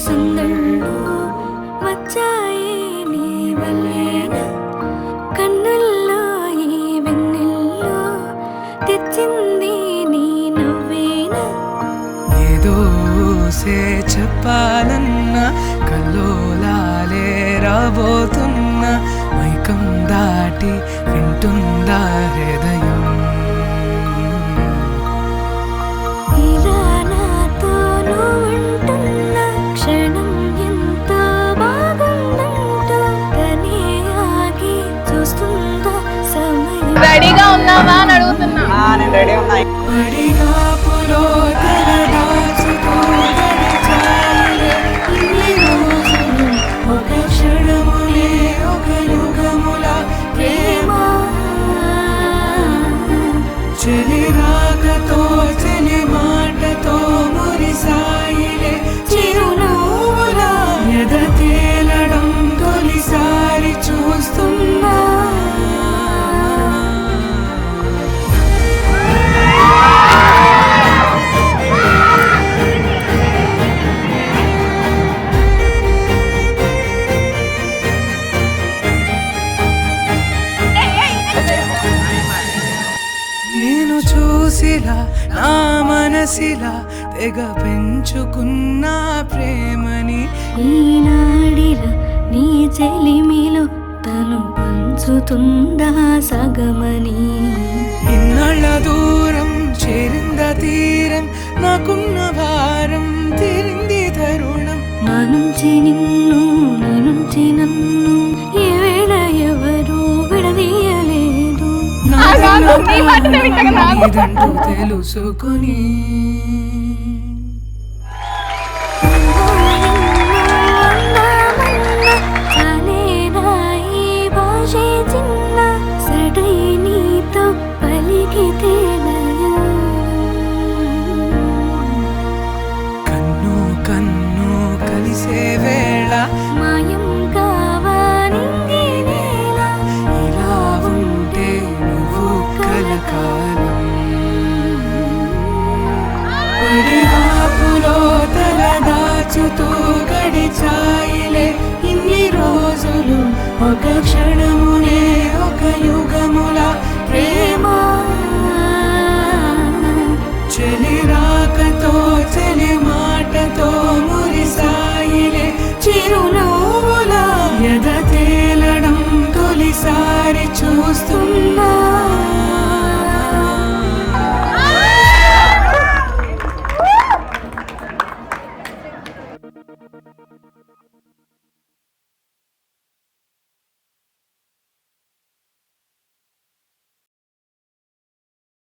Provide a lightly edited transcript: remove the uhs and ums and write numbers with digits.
సందళ్ళు వచ్చాయి నీ వల్లేన కన్నుల్లో ఈ వెన్నెల్లో తెచ్చింది నీ నవ్వేనా ఏదో చెప్పాలన్నా కల్లోలాలే రాబోతున్నా మైకం దాటి వింటుందా హృదయం ఇలా నాతో నువ్వుంటున్న క్షణం ఎంతో బాగుందంటూ తనే ఆగి చూస్తుందా సమయం రెడీగా ఉన్నావా అని అడుగుతున్నా. నేను రెడీ ఉన్నా. పడిగాపులో తలదాచుతూ గడిచాయిలే ఇన్ని రోజులు ఒక క్షణములే ఒక యుగముల ప్రేమ చెలి రాకతో చెలి మాటతో మురిసాయిలే చిరునవ్వుల ఎద తేలడం తొలిసారి చూస్తున్నా నేను చూసిలా నా మనసిలా తెగ పెంచుకున్న ప్రేమని ఈనాడిలా నీ చెలిమిలో తను పంచుతుందా సగమని ఇన్నాళ్ళ దూరం చేరింద తీరం నాకున్న భారం తీరింది తరుణం నా నుంచి నిన్ను నీ నుంచి నన్ను ఏ వేళ ఎవరు విడదీయలేదు ఆగాగు, నీ మాటనే వింటగా నాకు. ఇదంటూ తెలుసుకుని కన్ను కన్ను కలిసే వేళ మాయం కావాలింది నేల ఇలా ఉంటే నువ్వు కలకాలం పడిగాపులో తల దాచుతూ గడిచాయిలే ఇన్ని రోజులు ఒక క్షణమునే ఒక యుగముల ప్రేమ చెలి రాకతో చెలి మాటతో మురిసాయిలే చిరునవ్వుల ఎద తేలడం తొలిసారి చూస్తున్నా